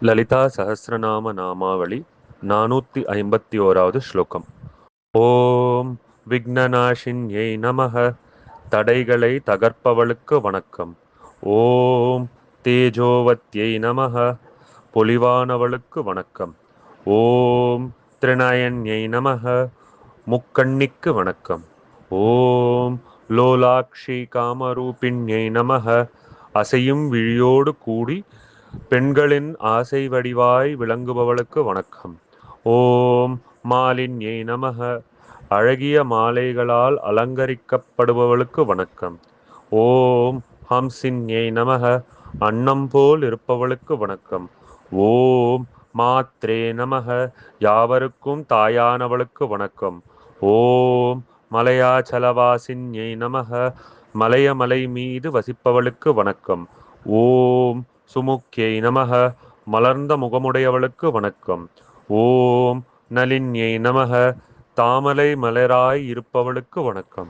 லலிதா சஹஸ்ரநாம நாமாவளி 451வது ஸ்லோகம். ஓம் விக்னநாசின்யை நமः. தடைகளை தகர்ப்பவளுக்கு வணக்கம். ஓம் தேஜோவத்யை நமः. பொலிவானவளுக்கு வணக்கம். ஓம் திரிநயன்யை நமः. முக்கண்ணிக்கு வணக்கம். ஓம் லோலாக்ஷி காமரூபிண்யை நமः. அசையும் விழியோடு கூடி பெண்களின் ஆசை வடிவாய் விளங்குபவளுக்கு வணக்கம். ஓம் மாலின்யை நமः. அழகிய மாலைகளால் அலங்கரிக்கப்படுபவளுக்கு வணக்கம். ஓம் ஹம்சின்யை நமः. அன்னம் போல் இருப்பவளுக்கு வணக்கம். ஓம் மாத்ரே நமः. யாவருக்கும் தாயானவளுக்கு வணக்கம். ஓம் மலையாச்சலவாசின்யை நமः. மலை மீது வசிப்பவளுக்கு வணக்கம். ஓம் சுமுக்யை நமः. மலர்ந்த முகமுடையவளுக்கு வணக்கம். ஓம் நளின்யை நமः. தாமலை மலராய் இருப்பவளுக்கு வணக்கம்.